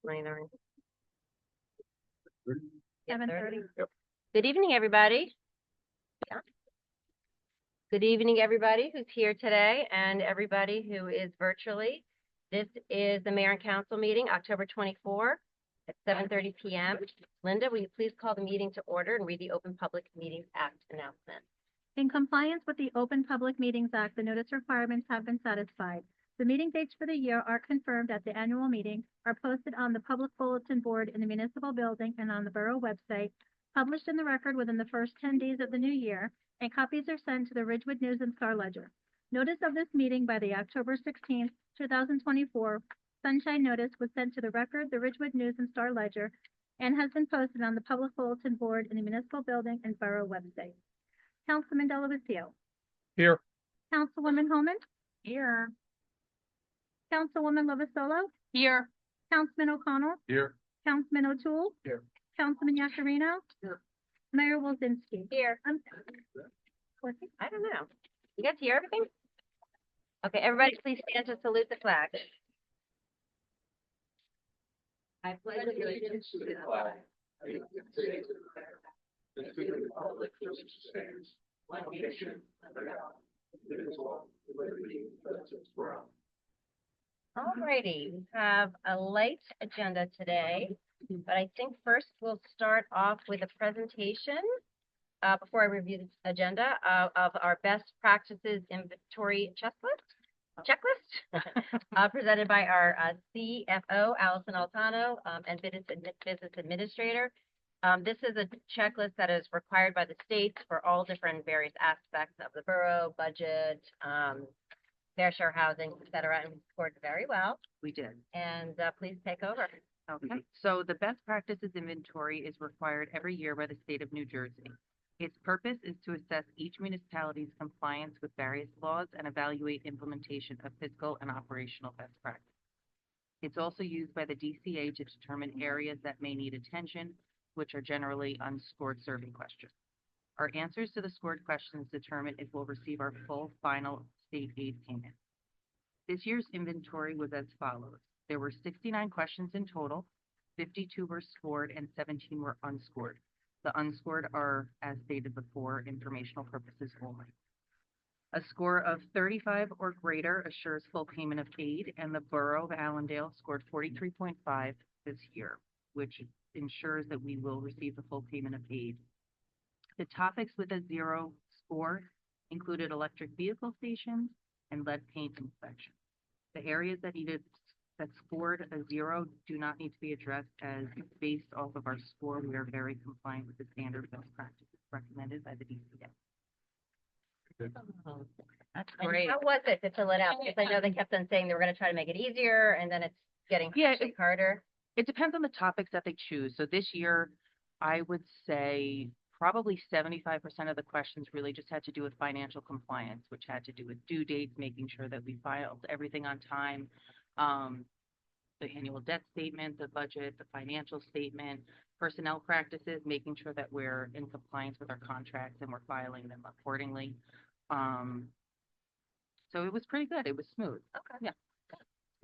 9:30. 7:30. Good evening, everybody. Yeah. Good evening, everybody who's here today and everybody who is virtually. This is the Mayor and Council meeting, October 24 at 7:30 p.m. Linda, will you please call the meeting to order and read the Open Public Meetings Act announcement? In compliance with the Open Public Meetings Act, the notice requirements have been satisfied. The meeting dates for the year are confirmed at the annual meeting, are posted on the public bulletin board in the municipal building and on the borough website, published in the record within the first 10 days of the new year, and copies are sent to the Ridgewood News and Star Ledger. Notice of this meeting by the October 16th, 2024 sunshine notice was sent to the record, the Ridgewood News and Star Ledger, and has been posted on the public bulletin board in the municipal building and borough website. Councilman Delavatio. Here. Councilwoman Homan. Here. Councilwoman Lovasolo. Here. Councilman O'Connell. Here. Councilman O'Toole. Here. Councilman Yakarino. Here. Mayor Wolzinski. Here. I don't know. You guys hear everything? Okay, everybody please stand to salute the flag. I pledge allegiance to the flag of the United States of America, and to the republic for which it stands, one nation, under God, indivisible, with liberty and justice for all. Alrighty, we have a light agenda today, but I think first we'll start off with a presentation before I review the agenda of our best practices inventory checklist presented by our CFO, Allison Altano, and business administrator. This is a checklist that is required by the states for all different various aspects of the borough, budget, fair share housing, et cetera, and we scored very well. We did. And please take over. Okay. So the best practices inventory is required every year by the state of New Jersey. Its purpose is to assess each municipality's compliance with various laws and evaluate implementation of fiscal and operational best practices. It's also used by the DCA to determine areas that may need attention, which are generally unscored survey questions. Our answers to the scored questions determine if we'll receive our full final state aid payment. This year's inventory was as follows. There were 69 questions in total, 52 were scored and 17 were unscored. The unscored are, as stated before, informational purposes only. A score of 35 or greater assures full payment of aid, and the Borough of Allendale scored 43.5 this year, which ensures that we will receive the full payment of aid. The topics with a 0 score included electric vehicle stations and lead paint inspection. The areas that scored a 0 do not need to be addressed, as based off of our score, we are very compliant with the standard best practices recommended by the DCA. That's great. How was it to fill it out? Because I know they kept on saying they were going to try to make it easier, and then it's getting harder. It depends on the topics that they choose. So this year, I would say probably 75% of the questions really just had to do with financial compliance, which had to do with due dates, making sure that we filed everything on time, the annual debt statement, the budget, the financial statement, personnel practices, making sure that we're in compliance with our contracts and we're filing them accordingly. So it was pretty good. It was smooth. Okay. Yeah.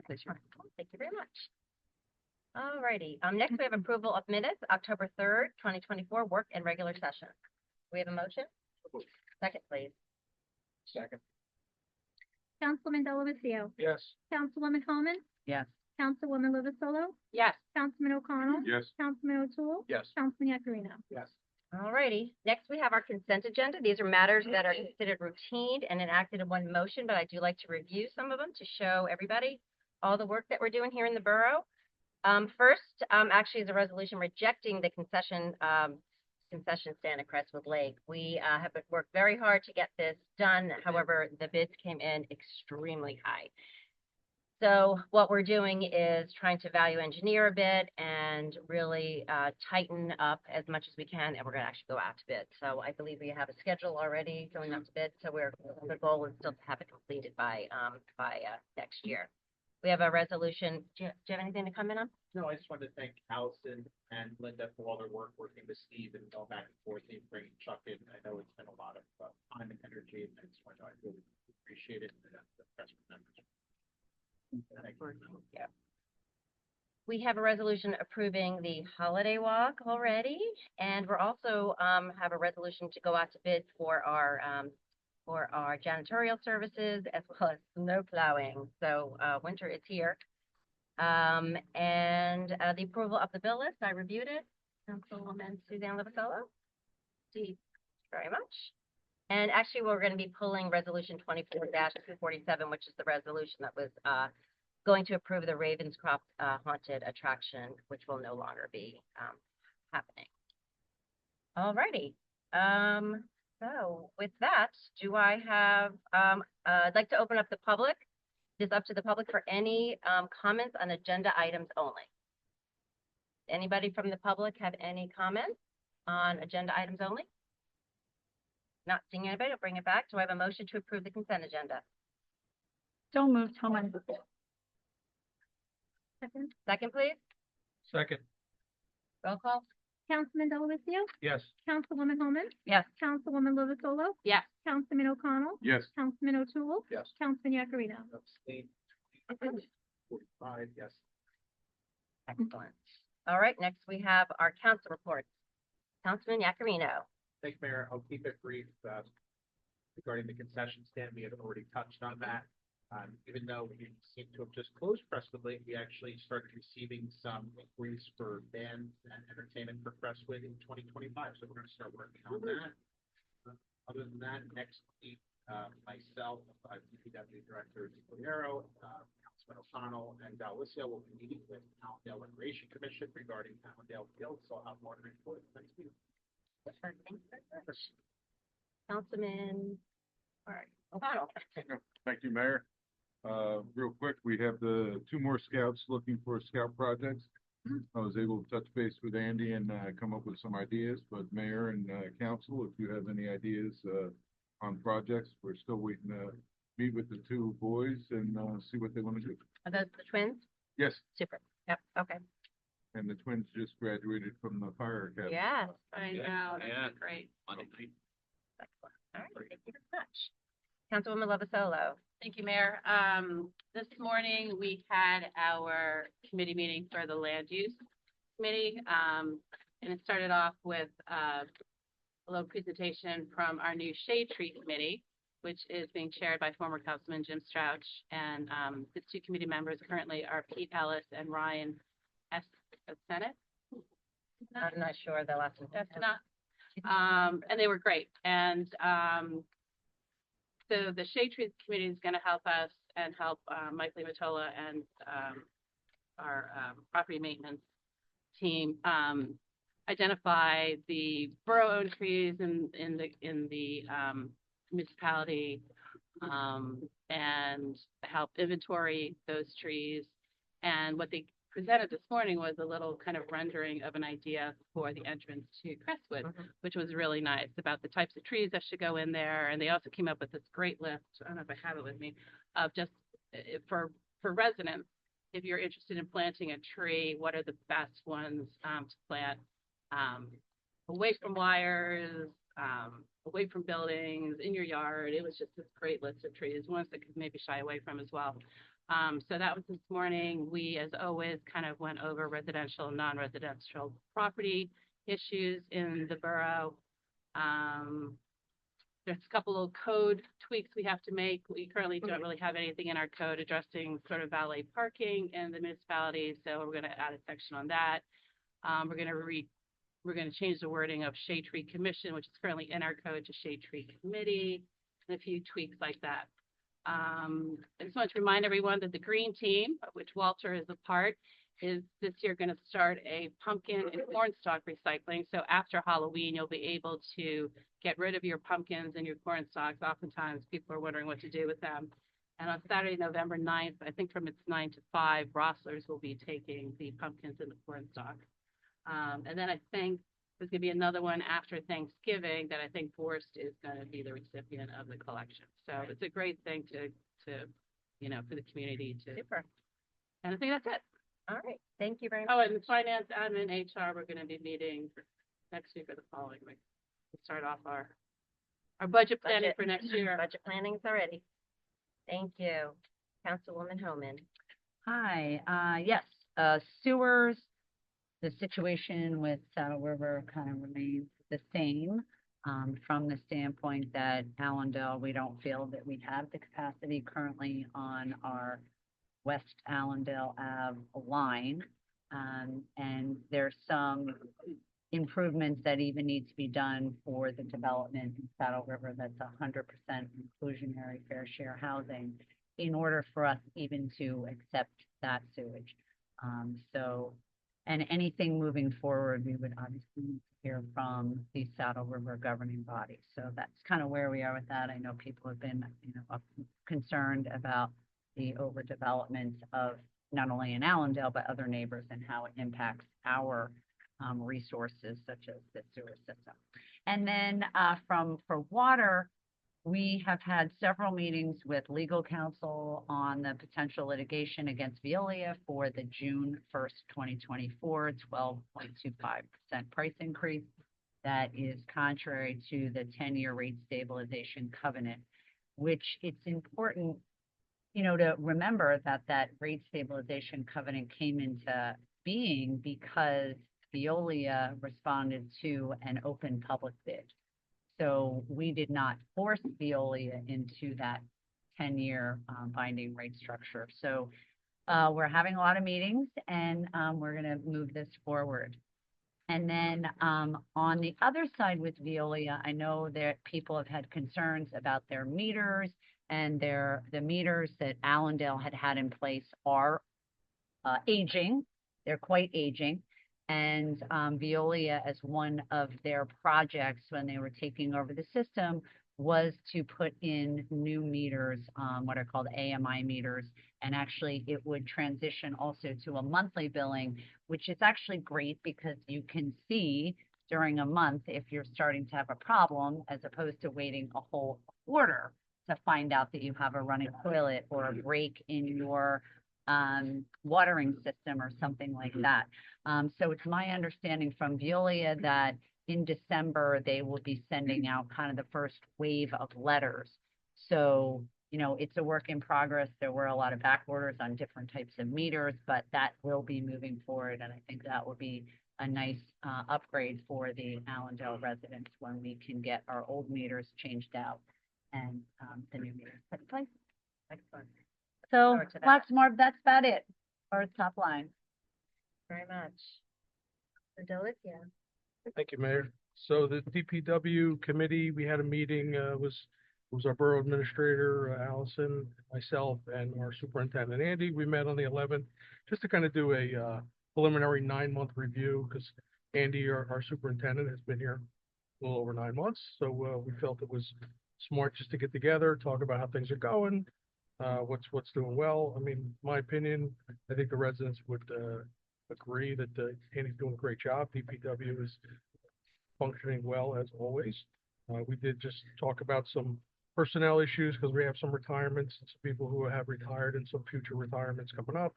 Thank you very much. Alrighty. Next we have approval of minutes, October 3rd, 2024, work and regular session. We have a motion? Second, please. Second. Councilman Delavatio. Yes. Councilwoman Homan. Yes. Councilwoman Lovasolo. Yes. Councilman O'Connell. Yes. Councilman O'Toole. Yes. Councilman Yakarino. Yes. Alrighty. Next we have our consent agenda. These are matters that are considered routine and enacted in one motion, but I do like to review some of them to show everybody all the work that we're doing here in the borough. First, actually is a resolution rejecting the concession stand at Crestwood Lake. We have worked very hard to get this done. However, the bids came in extremely high. So what we're doing is trying to value engineer a bit and really tighten up as much as we can, and we're going to actually go out to bid. So I believe we have a schedule already going out to bid. So the goal is still to have it completed by next year. We have a resolution. Do you have anything to comment on? No, I just wanted to thank Allison and Linda for all their work working with Steve and going back and forth and bringing Chuck in. I know it's been a lot of time and energy, and I just wanted to, I really appreciate it. And that's the best members. Yeah. we have a resolution approving the holiday walk already, and we're also, have a resolution to go out to bid for our janitorial services as well as snow plowing. So, winter is here. The approval of the bill list, I reviewed it. Councilwoman Suzanne Levisolo. Thank you very much. And actually, we're going to be pulling resolution 24-247, which is the resolution that was, going to approve the Ravenscroft, haunted attraction, which will no longer be, happening. All righty. So with that, do I have, I'd like to open up the public. It's up to the public for any comments on agenda items only. Anybody from the public have any comments on agenda items only? Not seeing anybody, I'll bring it back. Do I have a motion to approve the consent agenda? So moved, Homan. Second. Second, please. Second. Roll call. Councilman Delavatio, Yes. Councilwoman Holman, Yes. Councilwoman Lovasolo, Yes. Councilman O'Connell, Yes. Councilman O'Toole, Yes. Councilman Yakarino. Abstain. 45, yes. Excellent. All right, next we have our council reports. Councilman Yakarino. Thank you, Mayor. I'll keep it brief. Regarding the concession stand, we have already touched on that. Even though we seem to have just closed Crestwood, we actually started receiving some inquiries for bands and entertainment for Crestwood in 2025. So we're going to start working on that. Other than that, next week, myself, DPW Director DiColiero, Councilman O'Connell, and Dalicio will be meeting with Allendale Recreation Commission regarding Allendale Field. So I'll have more to report next week. Thank you very much. Councilman, all right, O'Connell. Thank you, Mayor. Real quick, we have the two more scouts looking for scout projects. I was able to touch base with Andy and come up with some ideas, but Mayor and Council, if you have any ideas on projects, we're still waiting to meet with the two boys and see what they want to do. Are those the twins? Yes, Super. Yep, okay. and the twins just graduated from the fire academy. Yes. I know, that's great. Excellent. All right, thank you very much. Councilwoman Lovasolo. Thank you, Mayor. This morning, we had our committee meeting for the Land Use Committee. And it started off with a little presentation from our new Shade Tree Committee, which is being chaired by former Councilman Jim Strouch. And the two committee members currently are Pete Ellis and Ryan S. Senate. I'm not sure the last one. That's not. And they were great. And so the Shade Trees Committee is going to help us and help Mike Limatola and our property maintenance team identify the borough-owned trees in the municipality and help inventory those trees. And what they presented this morning was a little kind of rendering of an idea for the entrance to Crestwood, which was really nice, about the types of trees that should go in there. And they also came up with this great list, I don't know if I have it with me, of just for residents, if you're interested in planting a tree, what are the best ones to plant away from wires, away from buildings, in your yard. It was just this great list of trees, ones that could maybe shy away from as well. So that was this morning. We, as always, kind of went over residential and non-residential property issues in the borough. There's a couple of code tweaks we have to make. We currently don't really have anything in our code addressing sort of valet parking in the municipality, so we're going to add a section on that. We're going to change the wording of Shade Tree Commission, which is currently in our code, to Shade Tree Committee, and a few tweaks like that. I just want to remind everyone that the Green Team, of which Walter is a part, is this year going to start a pumpkin and corn stalk recycling. So after Halloween, you'll be able to get rid of your pumpkins and your corn stalks. Oftentimes, people are wondering what to do with them. And on Saturday, November 9th, I think from it's 9 to 5, Rosslers will be taking the pumpkins and the corn stalks. And then I think there's going to be another one after Thanksgiving that I think Forrest is going to be the recipient of the collection. So it's a great thing to for the community to. Super. And I think that's it. All right. Thank you very much. Oh, and the finance, admin, HR, we're going to be meeting next week or the following week. We'll start off our budget planning for next year. Budget planning is already. Thank you. Councilwoman Homan. Hi, yes, Sewers, the situation with Saddle River kind of remains the same. From the standpoint that Allendale, we don't feel that we have the capacity currently on our West Allendale Ave line. And there's some improvements that even need to be done for the development in Saddle River that's 100% inclusionary fair share housing in order for us even to accept that sewage. And anything moving forward, we would obviously need to hear from the Saddle River governing body. So that's kind of where we are with that. I know people have been, concerned about the overdevelopment of not only in Allendale, but other neighbors and how it impacts our resources such as the sewer system. And then for water, we have had several meetings with legal counsel on the potential litigation against Veolia for the June 1st, 2024, 12.25% price increase that is contrary to the 10-year rate stabilization covenant, which it's important, to remember that that rate stabilization covenant came into being because Veolia responded to an open public bid. So we did not force Veolia into that 10-year binding rate structure. So we're having a lot of meetings and we're going to move this forward. And then on the other side with Veolia, I know that people have had concerns about their meters and the meters that Allendale had in place are aging. They're quite aging. And Veolia, as one of their projects when they were taking over the system, was to put in new meters, what are called AMI meters. And actually, it would transition also to a monthly billing, which is actually great because you can see during a month if you're starting to have a problem, as opposed to waiting a whole quarter to find out that you have a running toilet or a break in your watering system or something like that. So it's my understanding from Veolia that in December, they will be sending out kind of the first wave of letters. So, it's a work in progress. There were a lot of back orders on different types of meters, but that will be moving forward. And I think that will be a nice upgrade for the Allendale residents when we can get our old meters changed out and the new meters put in place. Excellent. So Forward to that. lots more, that's about it for top line. Very much. Delicia. Thank you, Mayor. So the DPW committee, we had a meeting, was our borough administrator, Allison, myself, and our superintendent, Andy. We met on the 11th, just to kind of do a preliminary 9-month review, because Andy, our superintendent, has been here a little over 9 months. So we felt it was smart just to get together, talk about how things are going, what's doing well. I mean, my opinion, I think the residents would agree that Andy's doing a great job. DPW is functioning well as always. We did just talk about some personnel issues because we have some retirements and some people who have retired and some future retirements coming up.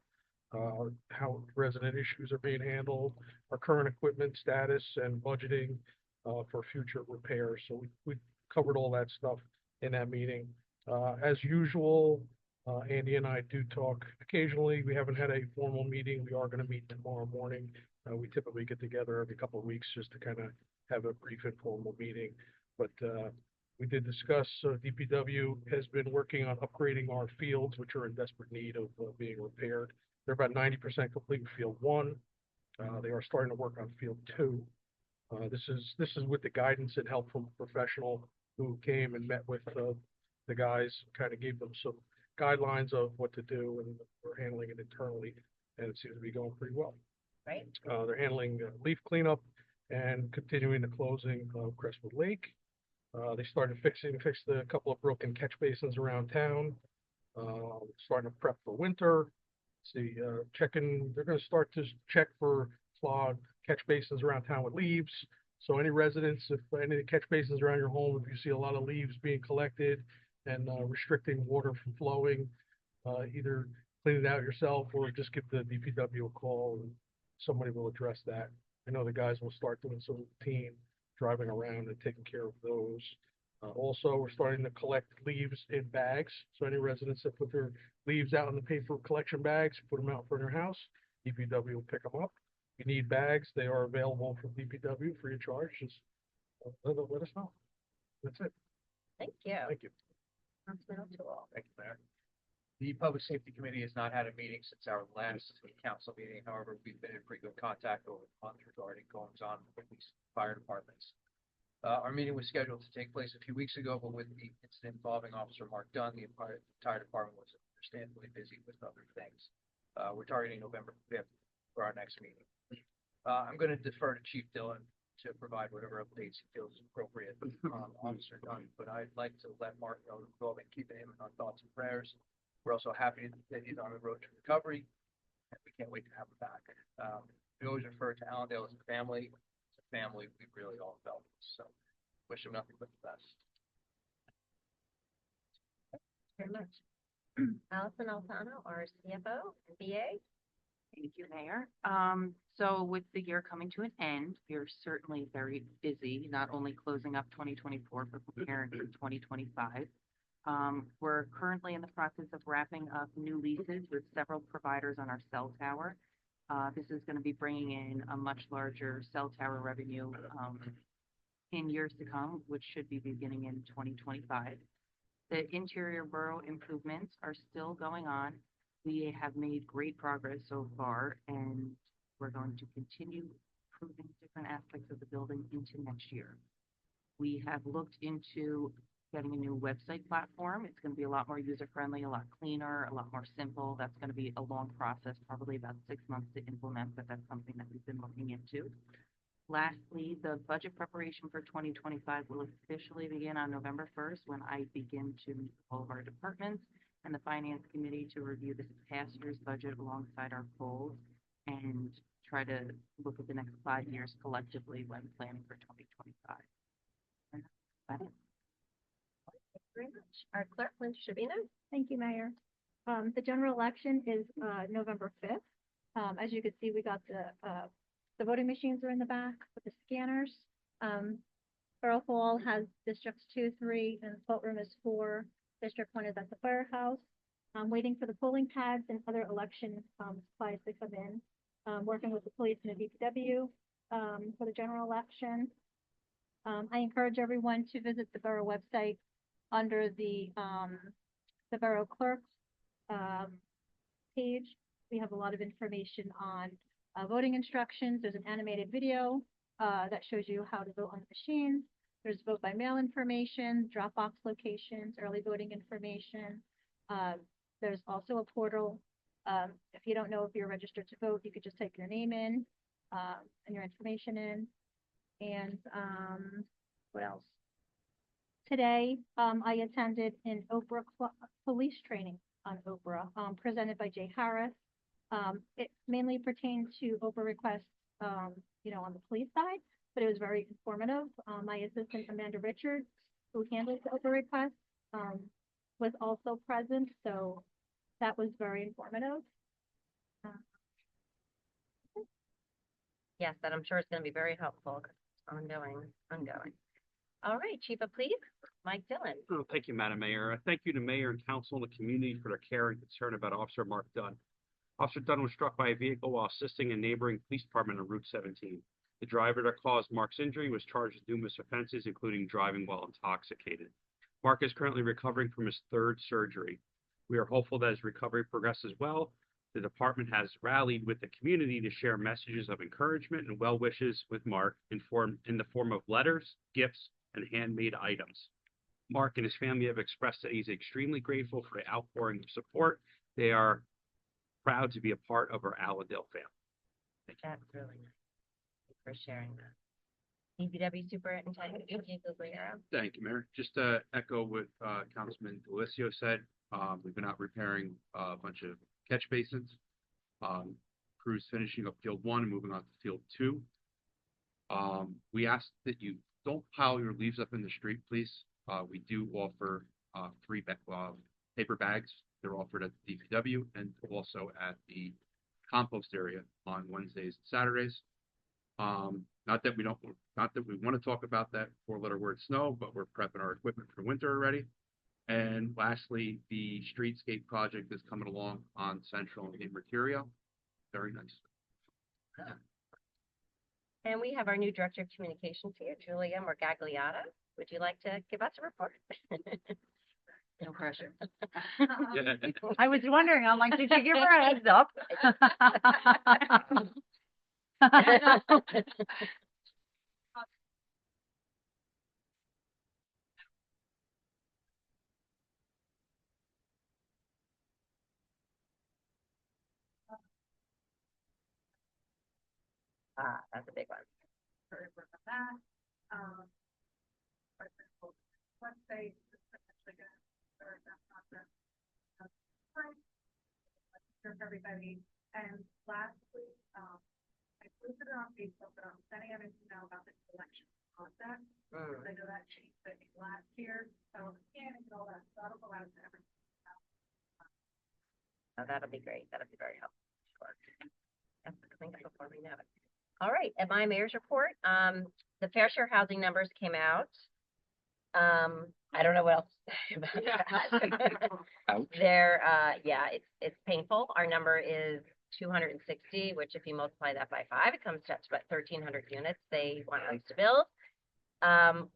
How resident issues are being handled, our current equipment status and budgeting for future repairs. So we covered all that stuff in that meeting. As usual, Andy and I do talk occasionally. We haven't had a formal meeting. We are going to meet tomorrow morning. We typically get together every couple of weeks just to kind of have a brief informal meeting. But we did discuss DPW has been working on upgrading our fields, which are in desperate need of being repaired. They're about 90% complete with field 1. They are starting to work on field 2. This is with the guidance and help from a professional who came and met with the guys, kind of gave them some guidelines of what to do, and we're handling it internally, and it seems to be going pretty well. Right. They're handling leaf cleanup and continuing the closing of Crestwood Lake. They started fixed a couple of broken catch basins around town. Starting to prep for winter. See, they're going to start to check for clogged catch basins around town with leaves. So any residents, if any of the catch basins around your home, if you see a lot of leaves being collected and restricting water from flowing, either clean it out yourself or just give the DPW a call and somebody will address that. I know the guys will start doing some routine driving around and taking care of those. Also, we're starting to collect leaves in bags. So any residents that put their leaves out in the paper collection bags, put them out for their house. DPW will pick them up. If you need bags, they are available from DPW free of charge. Just let us know. That's it. Thank you. Thank you. Councilman O'Toole. Thank you, Mayor. The Public Safety Committee has not had a meeting since our last council meeting. However, we've been in pretty good contact over the month regarding goings on with these fire departments. Our meeting was scheduled to take place a few weeks ago, but with the incident involving Officer Mark Dunn, the entire department was understandably busy with other things. We're targeting November 5th for our next meeting. I'm going to defer to Chief Dillon to provide whatever updates he feels appropriate on Officer Dunn, but I'd like to let Mark know that we've all been keeping him in our thoughts and prayers. We're also happy that he's on the road to recovery, and we can't wait to have him back. We always refer to Allendale as a family. It's a family we really all felt, so wish him nothing but the best. Very much. Allison Alfano, our CFO and BA. Thank you, Mayor. So with the year coming to an end, we're certainly very busy, not only closing up 2024, but preparing for 2025. We're currently in the process of wrapping up new leases with several providers on our cell tower. This is going to be bringing in a much larger cell tower revenue in years to come, which should be beginning in 2025. The interior borough improvements are still going on. We have made great progress so far, and we're going to continue improving different aspects of the building into next year. We have looked into getting a new website platform. It's going to be a lot more user-friendly, a lot cleaner, a lot more simple. That's going to be a long process, probably about 6 months to implement, but that's something that we've been looking into. Lastly, the budget preparation for 2025 will officially begin on November 1st when I begin to meet with all of our departments and the Finance Committee to review this past year's budget alongside our goals and try to look at the next 5 years collectively when planning for 2025. And that's it. Thank you very much. Our clerk, Linda Shavino. Thank you, Mayor. The general election is, November 5th. As you can see, we got the voting machines are in the back with the scanners. Borough Hall has districts 2, 3, and the vote room is 4. District 1 is at the firehouse. I'm waiting for the polling pads and other election supplies to come in. Working with the police and the DPW for the general election. I encourage everyone to visit the borough website under the borough clerk's page. We have a lot of information on voting instructions. There's an animated video that shows you how to vote on the machines. There's vote by mail information, drop box locations, early voting information. There's also a portal. If you don't know if you're registered to vote, you could just type your name in and your information in. And what else? Today, I attended an Oprah police training on Oprah presented by Jay Harris. It mainly pertained to Oprah requests, on the police side, but it was very informative. My assistant, Amanda Richards, who handles the Oprah requests, was also present, so that was very informative. Yes, that I'm sure is going to be very helpful because it's ongoing. All right, Chief of Police, Mike Dillon. Oh, thank you, Madam Mayor. Thank you to Mayor and Council and the community for their care and concern about Officer Mark Dunn. Officer Dunn was struck by a vehicle while assisting a neighboring police department on Route 17. The driver that caused Mark's injury was charged with numerous offenses, including driving while intoxicated. Mark is currently recovering from his 3rd surgery. We are hopeful that his recovery progresses well. The department has rallied with the community to share messages of encouragement and well wishes with Mark in the form of letters, gifts, and handmade items. Mark and his family have expressed that he's extremely grateful for the outpouring of support. They are proud to be a part of our Allendale family. That's really nice. Thank you for sharing that. DPW Superintendent Eugene Guglielmo. Thank you, Mayor. Just to echo what Councilman Delissio said, we've been out repairing a bunch of catch basins. Crews finishing up Field 1 and moving on to Field 2. We ask that you don't pile your leaves up in the street, please. We do offer free paper bags. They're offered at the DPW and also at the compost area on Wednesdays and Saturdays. Not that we want to talk about that 4-letter word snow, but we're prepping our equipment for winter already. And lastly, the streetscape project is coming along on Central and Mercurio. Very nice. And we have our new Director of Communications here, Julia Morgagliata. Would you like to give us a report? No pressure. Yeah. I was wondering, I'm like, did you give her a heads up? That's a big one. Everybody, and lastly, I posted it on Facebook, but I'm sending everyone to know about this election concept. Mm. I know that changed the last year, so and all that, so that'll go out to everyone. Oh, that'll be great. That'll be very helpful. Sure. That's coming up before we know it. All right, at my mayor's report, the fair share housing numbers came out. I don't know what else to say about that. Ouch. They're, yeah, it's painful. Our number is 260, which if you multiply that by 5, it comes to about 1,300 units they want us to build.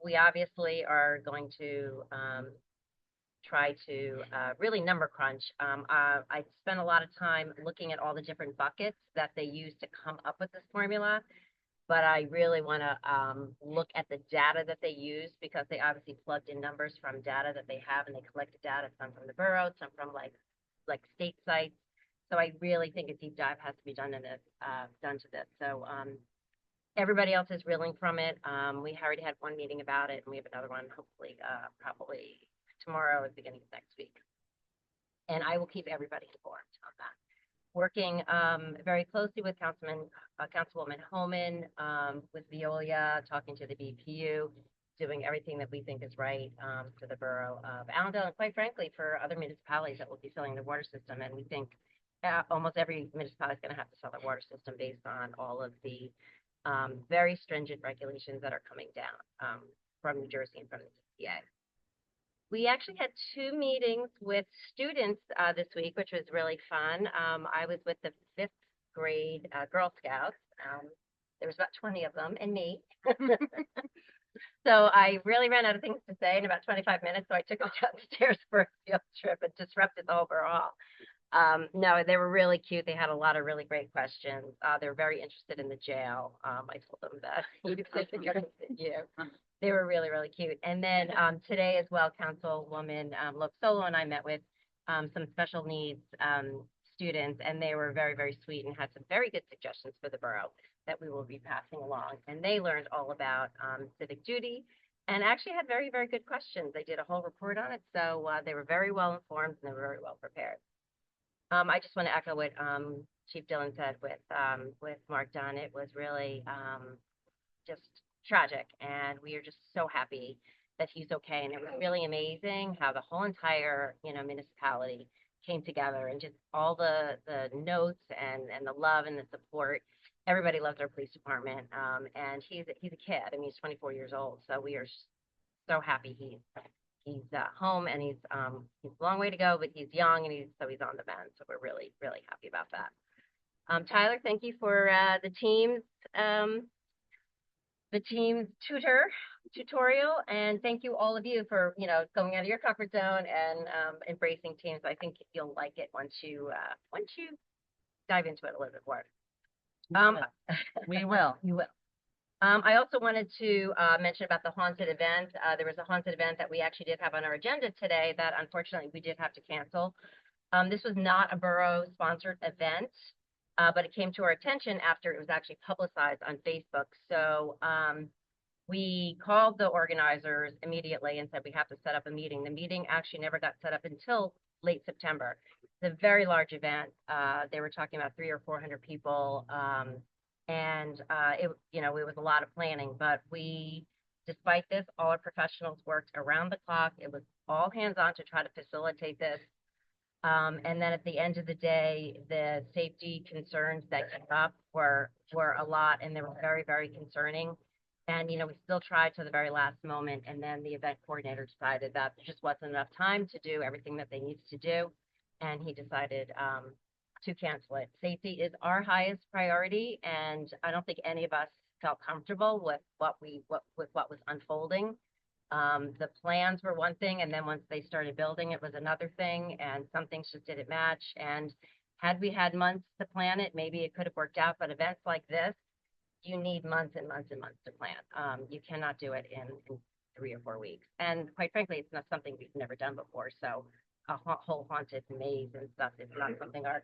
We obviously are going to try to really number crunch. I spent a lot of time looking at all the different buckets that they use to come up with this formula, but I really want to look at the data that they use, because they obviously plugged in numbers from data that they have, and they collected data, some from the borough, some from like state sites. So I really think a deep dive has to be done to this. So everybody else is reeling from it. We already had one meeting about it, and we have another one hopefully probably tomorrow or the beginning of next week. And I will keep everybody informed on that. Working very closely with Councilwoman Homan, with Veolia, talking to the BPU, doing everything that we think is right for the borough of Allendale, and quite frankly, for other municipalities that will be filling the water system. And we think almost every municipality is going to have to sell their water system based on all of the very stringent regulations that are coming down from New Jersey and from the CPA. We actually had 2 meetings with students this week, which was really fun. I was with the 5th grade Girl Scouts. There was about 20 of them and me. So I really ran out of things to say in about 25 minutes, so I took them downstairs for a field trip and disrupted the overall. No, they were really cute. They had a lot of really great questions. They were very interested in the jail. I told them that they were really, really cute. And then today as well, Councilwoman Lopsolo and I met with some special needs students, and they were very, very sweet and had some very good suggestions for the borough that we will be passing along. And they learned all about civic duty and actually had very, very good questions. They did a whole report on it, so they were very well informed and they were very well prepared. I just want to echo what Chief Dillon said with Mark Dunn. It was really just tragic, and we are just so happy that he's okay. And it was really amazing how the whole entire, municipality came together, and just all the notes and the love and the support. Everybody loves our police department, and he's a kid. I mean, he's 24 years old, so we are so happy he's home, and he's a long way to go, but he's young, and he's on the mend. So we're really, really happy about that. Tyler, thank you for the team's tutorial, and thank you all of you for going out of your comfort zone and embracing Teams. I think you'll like it once you dive into it a little bit more. We will. You will. I also wanted to mention about the haunted event. There was a haunted event that we actually did have on our agenda today that unfortunately we did have to cancel. This was not a borough-sponsored event, but it came to our attention after it was actually publicized on Facebook. So we called the organizers immediately and said we have to set up a meeting. The meeting actually never got set up until late September. It's a very large event. They were talking about 300 or 400 people. And it was a lot of planning, but despite this, all our professionals worked around the clock. It was all hands on to try to facilitate this. And then at the end of the day, the safety concerns that came up were a lot, and they were very, very concerning. And, we still tried to the very last moment, and then the event coordinator decided that there just wasn't enough time to do everything that they needed to do. And he decided to cancel it. Safety is our highest priority, and I don't think any of us felt comfortable with what was unfolding. The plans were one thing, and then once they started building, it was another thing, and some things just didn't match. And had we had months to plan it, maybe it could have worked out, but events like this, you need months and months and months to plan. You cannot do it in 3 or 4 weeks. And quite frankly, it's not something we've never done before. So a whole haunted maze and stuff is not something our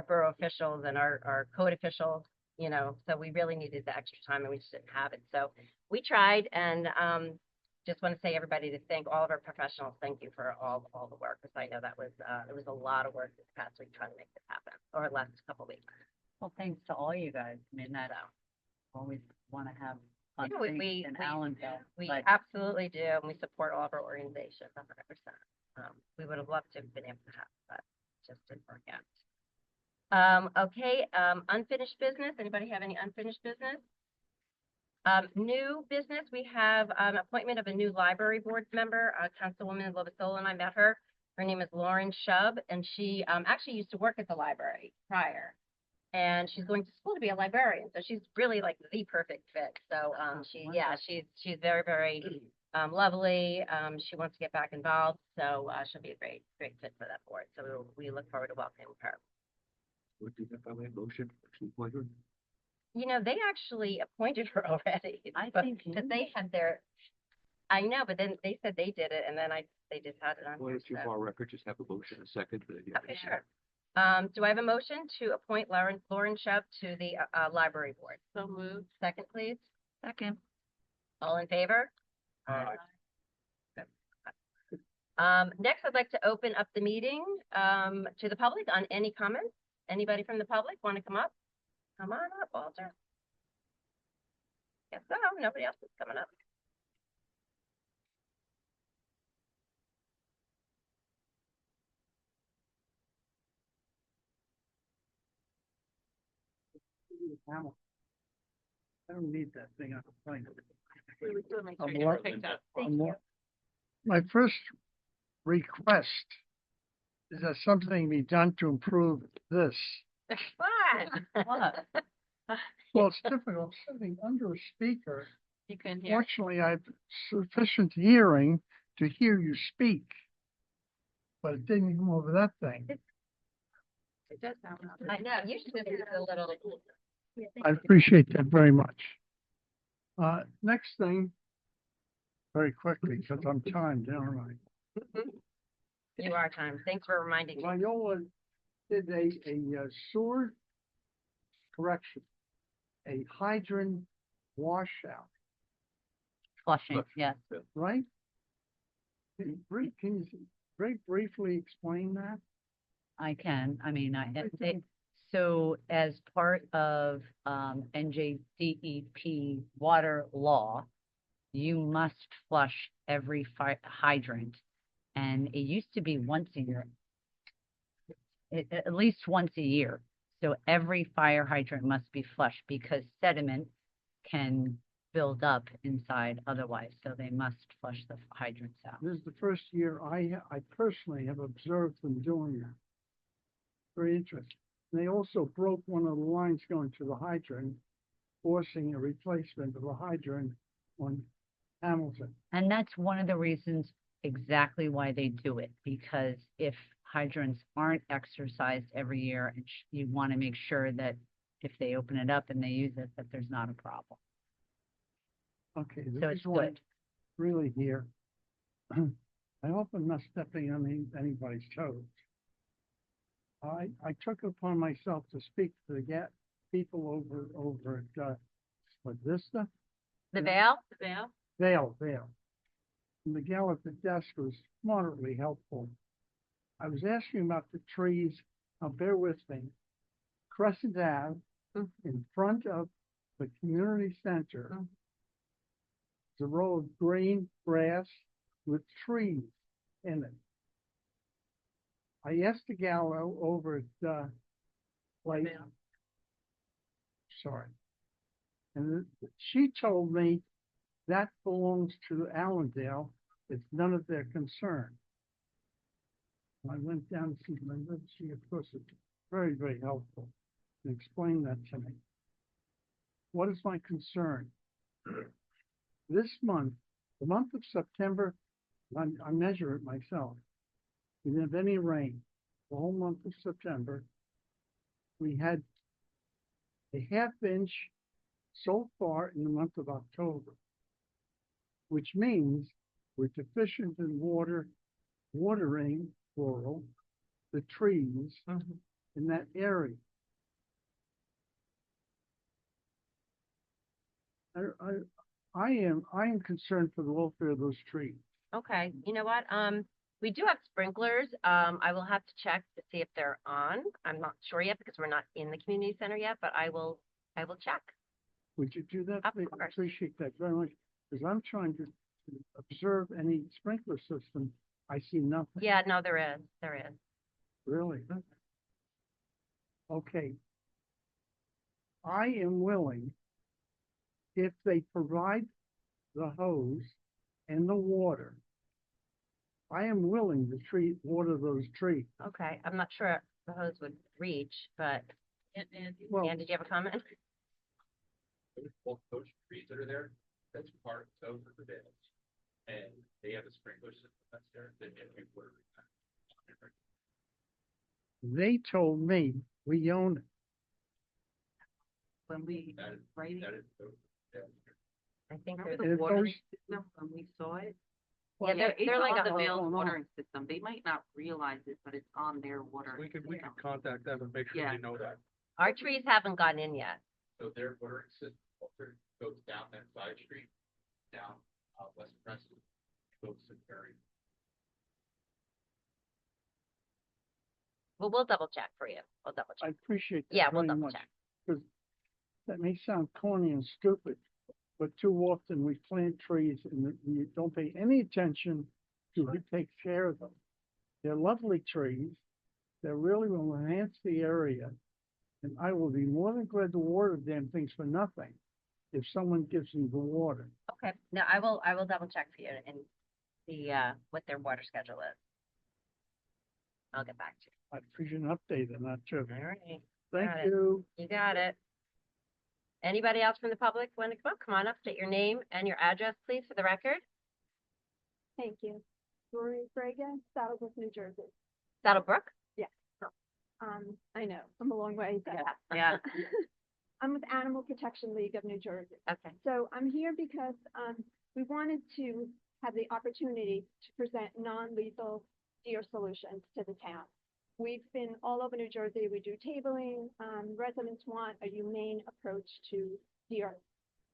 borough officials and our code officials, you know, so we really needed the extra time and we just didn't have it. So we tried, and just want to say everybody to thank all of our professionals. Thank you for all the work, because I know that was it was a lot of work this past week trying to make this happen, or last couple weeks. Well, thanks to all you guys. I mean, that's always want to have fun Yeah, things in Allendale. We but absolutely do, and we support all of our organizations 100%. We would have loved to have been able to have, but it just didn't work out. Okay, unfinished business. Anybody have any unfinished business? New business, we have appointment of a new library board member, Councilwoman Lovasola, and I met her. Her name is Lauren Shub, and she actually used to work at the library prior. And she's going to school to be a librarian, so she's really like the perfect fit. So she's very, very lovely. She wants to get back involved, so she'll be a great fit for that board. So we look forward to welcoming her. Would you have a motion to appoint her? You know, they actually appointed her already. I but- think Because they had their, I know, but then they said they did it, and then they just had it on. Why here, don't you, so- for our record, just have a motion, a second? Okay, sure. Do I have a motion to appoint Lauren Shub to the library board? So moved. Second, please. second, All in favor? Aye. Next, I'd like to open up the meeting to the public on any comments. Anybody from the public want to come up? Come on up, Walter. Guess so. Nobody else is coming up. I don't need that thing on the plane. We would still make sure I'm you more- picked up. My first request is that something be done to improve this. What? what? Well, it's difficult sitting under a speaker. You couldn't hear. Fortunately, I have sufficient hearing to hear you speak. But it didn't come over that thing. It does sound loud. I know, usually it's a little. I appreciate that very much. Next thing, very quickly, because I'm timed, aren't I? You are time. Thanks for reminding me. Viola did a sewer correction, a hydrant washout, Flushing, yes. right? Can you very briefly explain that? I can, I mean, Okay. so as part of, NJDEP water law, you must flush every hydrant. And it used to be once a year. At least once a year. So every fire hydrant must be flushed because sediment can build up inside otherwise. So they must flush the hydrants out. This is the first year I personally have observed them doing that. Very interesting. They also broke one of the lines going to the hydrant, forcing a replacement of a hydrant on Hamilton. And that's one of the reasons exactly why they do it, because if hydrants aren't exercised every year, and you want to make sure that if they open it up and they use it, that there's not a problem. Okay, So this it's is what good. really here. I hope I'm not stepping on anybody's toes. I took it upon myself to speak to the people over at, what, Vista? The veil? The veil? Vale. And the gal at the desk was moderately helpful. I was asking about the trees. Now bear with me. Crescent Ave, in front of the community center, is a row of green grass with trees in it. I asked the gal over at, like, sorry. And she told me that belongs to Allendale. It's none of their concern. I went down to see Linda. She, of course, is very, very helpful to explain that to me. What is my concern? This month, the month of September, I measure it myself. We didn't have any rain. The whole month of September. We had a half inch so far in the month of October, which means we're deficient in watering, plural, the trees in that area. I am concerned for the welfare of those trees. Okay, you know what? We do have sprinklers. I will have to check to see if they're on. I'm not sure yet because we're not in the community center yet, but I will check. Would you do that? Of please? I course. appreciate that very much, because I'm trying to observe any sprinkler system. I see nothing. Yeah, no, there is. Really? Okay. I am willing, if they provide the hose and the water, I am willing to water those trees. Okay, I'm not sure the hose would reach, but Well, Ann, did you have a comment? Both those trees that are there, that's part of the village. And they have a sprinkler system that's there, then every water. they told me we own it. When we, That is, right, that is, yeah. I think remember there's the It watering goes- system when we saw it? Yeah, they're it's like on a the Vale's whole- watering system. They might not realize it, but it's on their water. We could contact them and make sure Yeah. they know that. our trees haven't gotten in yet. So their watering system filter goes down that side street, down, West Preston, goes to Perry. Well, we'll double check for you. We'll double I check. appreciate that Yeah, we'll very double much. check. Because that may sound corny and stupid, but too often we plant trees and we don't pay any attention to who takes care of them. They're lovely trees. They really will enhance the area. And I will be more than glad to water damn things for nothing if someone gives me the water. Okay, no, I will double check for you and see, what their water schedule is. I'll get back to I appreciate an update on that too. you. All right, Thank got it. you. you got it. Anybody else from the public want to come up? Come on up, state your name and your address, please, for the record. Thank you. Rory Braga, Saddlebrook, New Jersey. Saddlebrook? I know, I'm a long way. but- Yeah. I'm with Animal Protection League of New Jersey. Okay, So I'm here because, we wanted to have the opportunity to present non-lethal deer solutions to the town. We've been all over New Jersey. We do tabling. Residents want a humane approach to deer.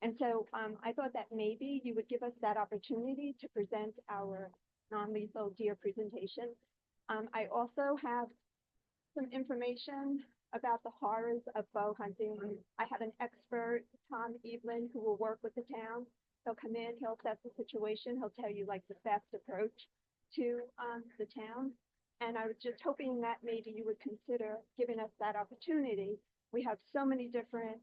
And so, I thought that maybe you would give us that opportunity to present our non-lethal deer presentation. I also have some information about the horrors of bow hunting. I have an expert, Tom Evelyn, who will work with the town. He'll come in, he'll assess the situation, he'll tell you like the best approach to, the town. And I was just hoping that maybe you would consider giving us that opportunity. We have so many different,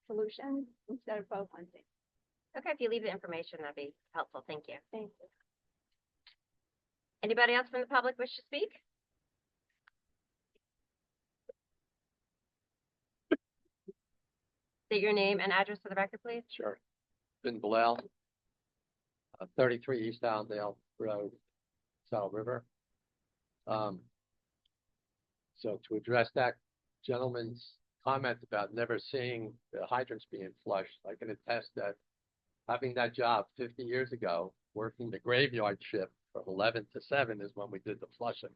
solutions instead of bow hunting. okay, if you leave the information, that'd be helpful, thank you. Thank you. Anybody else from the public wish to speak? State your name and address for the record, please. Sure. Ben Bilal, 33 East Allendale Road, Saddle River. So to address that gentleman's comment about never seeing the hydrants being flushed, I can attest that having that job 50 years ago, working the graveyard shift from 11 to 7 is when we did the flushing.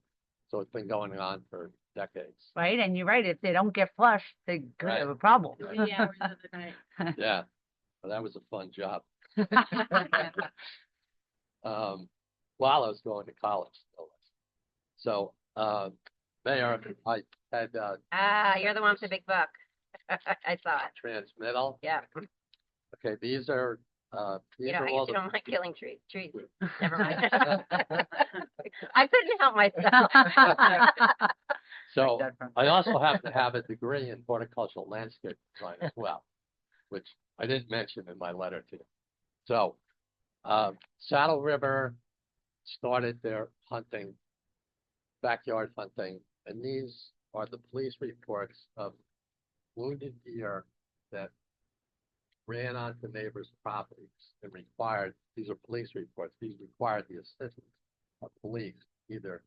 So it's been going on for decades. Right, and you're right, if they don't get flushed, they could Right. have a problem. 3 hours of the night. Yeah, well, that was a fun job. While I was going to college. No less. So, Mayor, I had You're the one with the big book. I saw it, transmittal. yeah. Okay, these are I all guess you the, don't like killing trees, never mind. I couldn't help myself. so I also happen to have a degree in horticultural landscape design as well, which I didn't mention in my letter to you. So, Saddle River started their hunting, backyard hunting, and these are the police reports of wounded deer that ran onto neighbors' properties and required, these are police reports, these required the assistance of police, either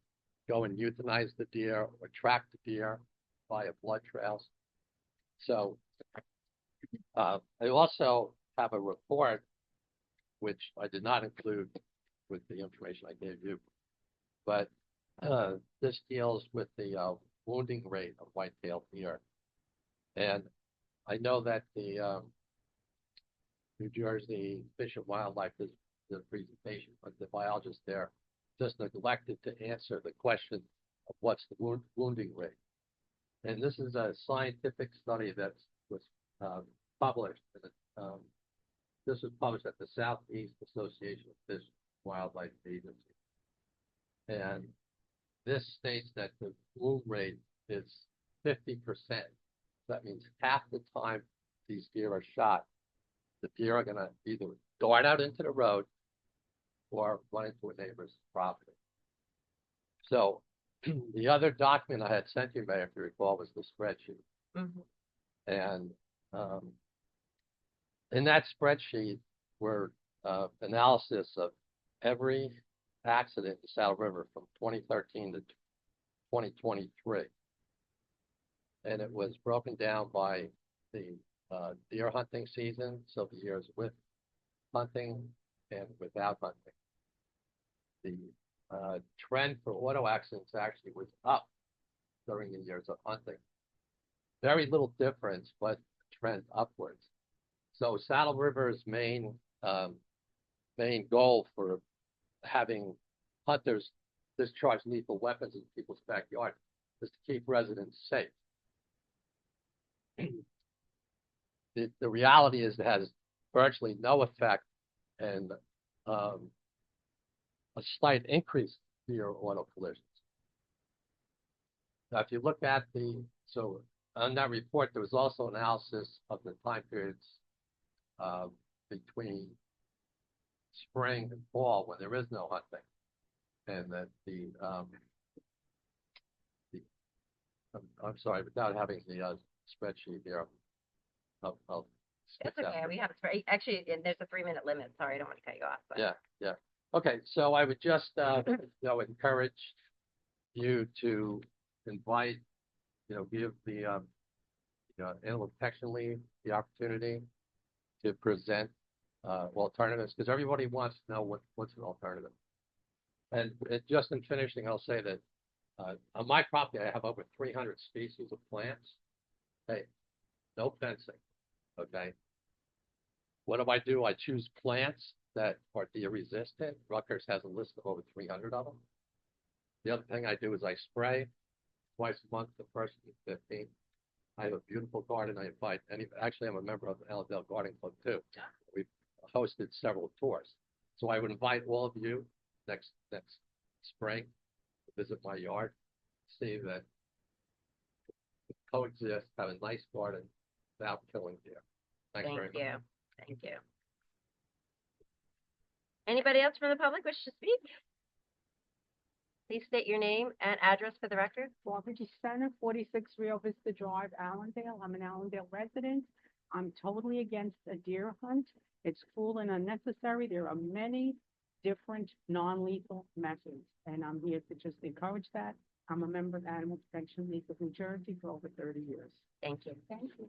go and euthanize the deer or track the deer via blood trails. So, I also have a report, which I did not include with the information I gave you, but, this deals with the, wounding rate of white-tailed deer. And I know that the, New Jersey Fish and Wildlife did the presentation, but the biologist there just neglected to answer the question of what's the wounding rate. And this is a scientific study that was published. This was published at the Southeast Association of Fish and Wildlife Agency. And this states that the wound rate is 50%. That means half the time these deer are shot, the deer are going to either dart out into the road or run into a neighbor's property. So the other document I had sent you, Mayor, if you recall, was the spreadsheet. And in that spreadsheet were analysis of every accident in Saddle River from 2013 to 2023. And it was broken down by the deer hunting season, so the years with hunting and without hunting. The trend for auto accidents actually was up during the years of hunting. Very little difference, but trend upwards. So Saddle River's main goal for having hunters discharge lethal weapons in people's backyard is to keep residents safe. The reality is it has virtually no effect and a slight increase in your auto collisions. Now, if you look at so on that report, there was also analysis of the time periods between spring and fall when there is no hunting, and that I'm sorry, without having the spreadsheet here, I'll skip It's okay. that. We have actually, and there's a 3-minute limit. Sorry, I don't want to cut you off. But. Yeah. Okay, so I would just, encourage you to invite, give the, Animal Protection League the opportunity to present alternatives, because everybody wants to know what's an alternative. And just in finishing, I'll say that on my property, I have over 300 species of plants. Hey, no fencing, okay? What do? I choose plants that are deer resistant. Rutgers has a list of over 300 of them. The other thing I do is I spray twice a month, the 1st and the 15th. I have a beautiful garden. I invite actually, I'm a member of the Allendale Garden Club too. We've hosted several tours. So I would invite all of you next spring to visit my yard, see that coexist, have a nice garden without killing deer. Thanks very much. Thank you. Anybody else from the public wish to speak? Please state your name and address for the record. Barbara DeSena, 46 Rio Vista Drive, Allendale. I'm an Allendale resident. I'm totally against a deer hunt. It's cruel and unnecessary. There are many different non-lethal methods, and I'm here to just encourage that. I'm a member of the Animal Protection League of New Jersey for over 30 years. Thank you. Thank you.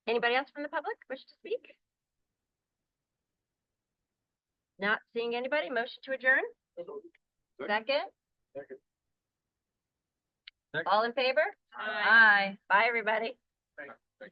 Anybody else from the public wish to speak? Not seeing anybody. Motion to adjourn? Second? All in favor? Aye. Bye, everybody. Thank you.